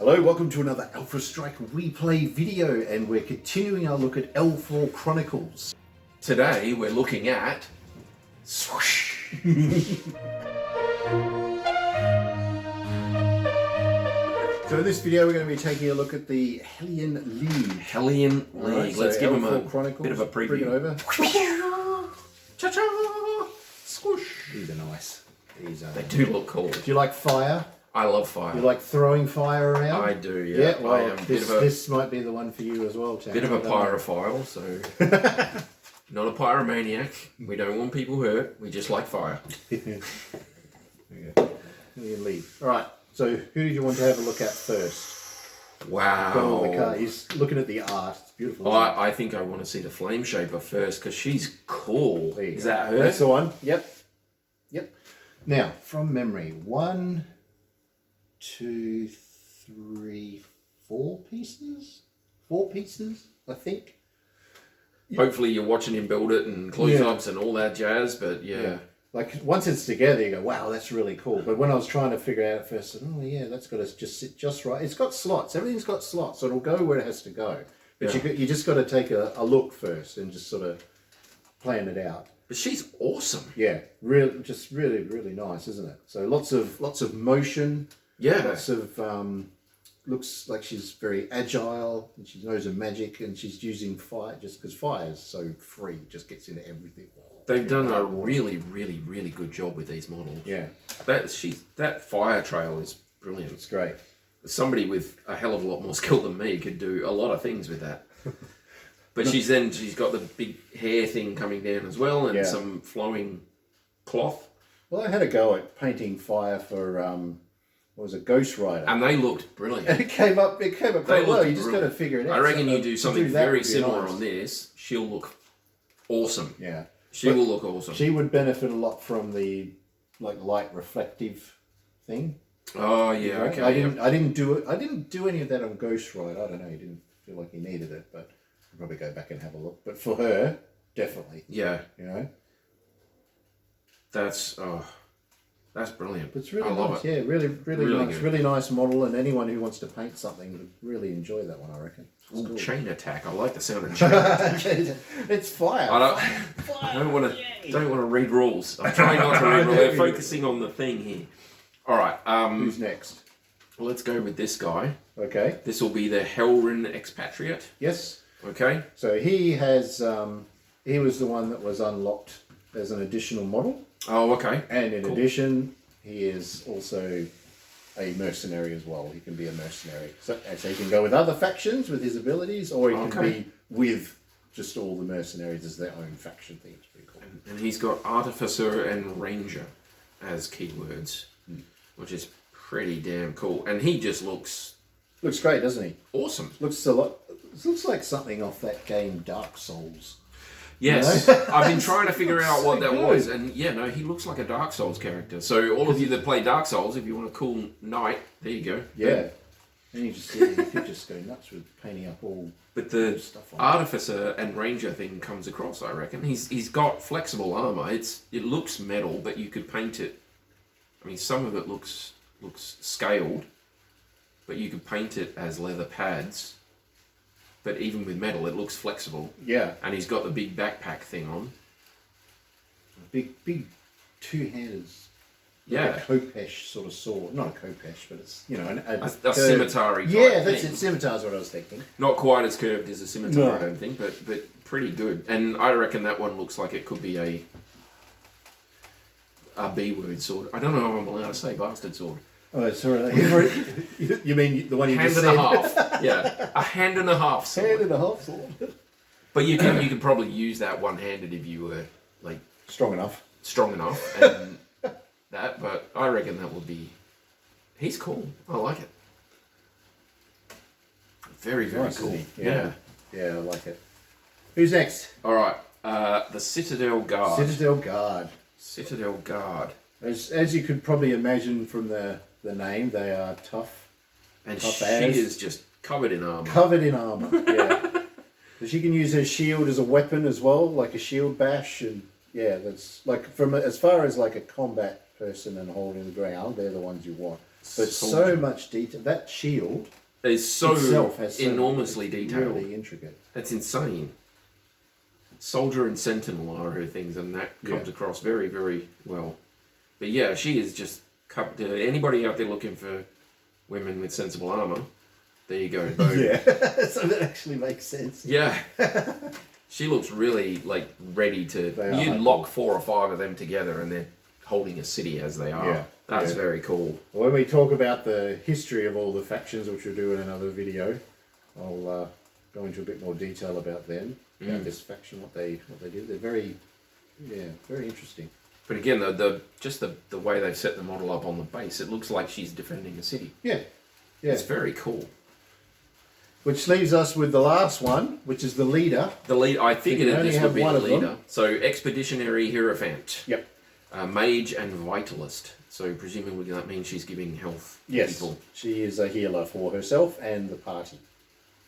Hello, welcome to another Alpha Strike replay video, and we're continuing our look at L4 Chronicles. Today we're looking at Swoosh. So in this video we're going to be taking a look at the Hellion League. Hellion League. Right, Let's so give them a L4 Chronicles, bit of a preview. Bring it over. Cha-cha! Swoosh. These are nice. These are. They do look cool. Do you like fire? I love fire. You like throwing fire around? I do, yeah. Yeah, well, I am this might be the one for you as well, Chad. bit of a pyrophile, so not a pyromaniac. We don't want people hurt. We just like fire. Hellion League. All right. So who did you want to have a look at first? Got all the Wow. cards. He's looking at the art. It's beautiful. Isn't it? I think I want to see the Flame Shaper first because she's cool. There you Is go. that her? That's the one. Yep. Now, from memory, 1, 2, 3, 4 pieces? 4 pieces, I think. Hopefully you're watching him build it and close-ups and all that jazz, but yeah. Like, once it's together, you go, wow, that's really cool. But when I was trying to figure out at first, I said, oh, yeah, that's got to just sit just right. It's got slots. Everything's got slots, so it'll go where it has to go. But you just got to take a look first and just sort of plan it out. But she's awesome. Yeah, really, really nice, isn't it? So lots of motion. Yeah. Lots of looks like she's very agile, and she knows her magic, and she's using fire just because fire is so free, just gets into everything. They've done a really, really, really good job with these models. Yeah, That fire trail is brilliant. it's great. Somebody with a hell of a lot more skill than me could do a lot of things with that. But she's got the big hair thing coming down as well, and some flowing cloth. Well, I had a go at painting fire for what was it, Ghost Rider, And they looked brilliant. and it came up quite well. You just got to figure it out. I reckon So, you do to something that very would be similar nice. on this, she'll look awesome. Yeah, She will look awesome. she would benefit a lot from the light reflective thing. Oh yeah, okay. I didn't do it. I didn't do any of that on Ghost Rider. I don't know. He didn't feel like he needed it, but I'll probably go back and have a look. But for her, definitely. Yeah, You know, that's brilliant. it's really I love nice. it. Yeah, really nice. good. Really nice model, and anyone who wants to paint something would really enjoy that one. I reckon. It's Ooh, cool. chain attack. I like the sound of chain. It's fire. I don't want to read rules. I'm trying not to read rules. We're focusing on the thing here. All right. Who's next? Let's go with this guy. Okay. This will be the Helrin Expatriate. Yes. Okay. So he has. He was the one that was unlocked as an additional model. Oh, okay. And in addition, he is also a mercenary as well. He can be a mercenary. So he can go with other factions with his abilities, or he can be with just all the mercenaries as their own faction thing. It's pretty cool. And he's got Artificer and Ranger as keywords, which is pretty damn cool. And he just looks Looks great, doesn't he? awesome. Looks a lot. Looks like something off that game Dark Souls. Yes, You know? I've been trying to figure out what that good. was, and yeah, no, he looks like a Dark Souls character. So all of you that play Dark Souls, if you want a cool knight, there you go. Yeah. And you could just go nuts with painting up all. But the Stuff on Artificer and Ranger thing comes across, I reckon. He's got flexible armor. It looks metal, but you could paint it. I mean, some of it looks scaled, but you could paint it as leather pads. But even with metal, it looks flexible. Yeah. And he's got the big backpack thing on. Big two-handed. Yeah. Like a Kopesh sort of sword. Not a Kopesh, but it's, you know, A scimitar-y type Yeah, that's thing. it. Scimitar's what I was thinking. Not quite as curved as a scimitar, No. I don't think, but pretty good. And I reckon that one looks like it could be a B-word sword. I don't know if I'm allowed to say bastard sword. Oh, sorry. You mean the one you Hand just and said? a half. Yeah, a hand and a half sword. Hand and a half sword. But you could probably use that one-handed if you were like Strong enough. strong enough and that. But I reckon that would be. He's cool. I like it. Very Nice, cool. isn't he? Yeah. Yeah, I like it. Who's next? All right. The Citadel Guard. Citadel Guard. Citadel Guard. As you could probably imagine from the name, they are tough. And Tough she as. is just covered in armor. Covered in armor. Yeah. So she can use her shield as a weapon as well, like a shield bash, and yeah, that's like from as far as like a combat person and holding the ground, they're the ones you want. But so much detail. That shield is so itself has enormously detailed. really intricate. That's insane. Soldier and Sentinel are her things, and that comes across very, very well. But yeah, she is just anybody out there looking for women with sensible armor. There you go. Boom. Yeah, so that actually makes sense. Yeah. She looks really like ready to. They are You cool. lock 4 or 5 of them together, and they're holding a city as they are. Yeah, That's yeah. very cool. When we talk about the history of all the factions, which we'll do in another video, I'll go into a bit more detail about them, about this faction, what they do. They're very interesting. But again, the way they've set the model up on the base, it looks like she's defending a city. Yeah. It's very cool. Which leaves us with the last one, which is the leader. The lead, I figured can only this have would be one the of them. leader. So Expeditionary Hierophant, Yep. Mage and Vitalist. So presumably that means she's giving health to Yes. people. She is a healer for herself and the party.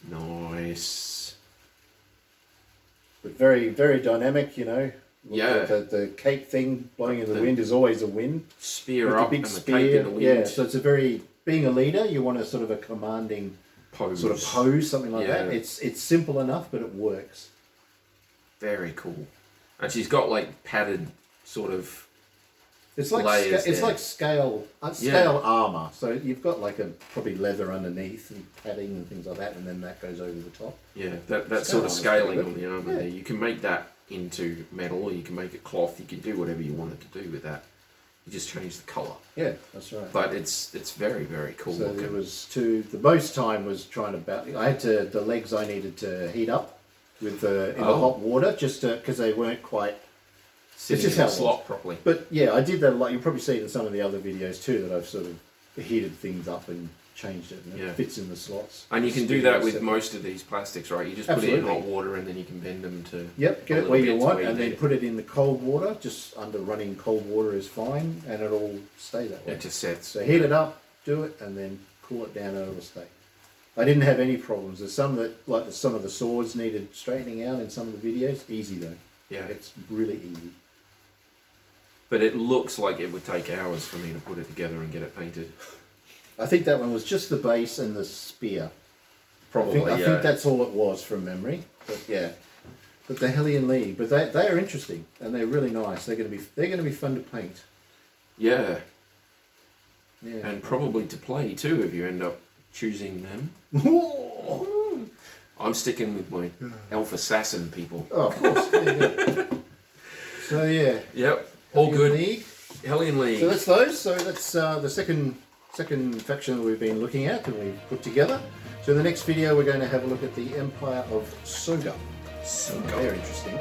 Nice. But very, very dynamic, you know. Look, Yeah. The cape thing blowing in the The- wind is always a win. Spear With up the big and the spear. cape in the wind. Yeah, so it's a very, being a leader, you want a sort of a commanding Pose. sort of pose, something like Yeah. that. It's simple enough, but it works. Very cool. And she's got like padded sort of. It's like Layers it's there. like scale armor. So you've got like a probably leather underneath and padding and things like that, and then that goes over the top. Yeah, that Scale sort of armor's scaling pretty on good. the armour Yeah. there. You can make that into metal, or you can make it cloth. You can do whatever you wanted to do with that. You just change the colour. Yeah, that's right. But it's very, very cool So looking. there was the most time was trying to I had to the legs I needed to heat up with in the hot water just because they weren't quite. Sitting just in the how it slot properly. But yeah, I did that a lot. You'll probably see it in some of the other videos too that I've sort of heated things up and changed it and Yeah. it fits in the slots. And you can do that with most of these plastics, right? You just put it in Absolutely. hot water and then you can bend them to. Yep, get a it where little you bit want to where and you then need it. put it in the cold water. Just under running cold water is fine and it'll stay that way. It just sets. So heat it up, do it, and then cool it down and it'll stay. I didn't have any problems. There's some that, like some of the swords needed straightening out in some of the videos. Easy though. Yeah. It's really easy. But it looks like it would take hours for me to put it together and get it painted. I think that one was just the base and the spear. Probably, I think that's all it was from memory. But yeah. But the Hellion League, but they are interesting and they're really nice. They're going to be fun to paint. Yeah. Yeah. And probably to play too if you end up choosing them. I'm sticking with my elf assassin people. Oh, of course. There you go. So yeah. Yep. All Hellion good. League. Hellion League. So that's those. So that's the second faction that we've been looking at and we've put together. So in the next video we're going to have a look at the Empire of Soga. So Very interesting.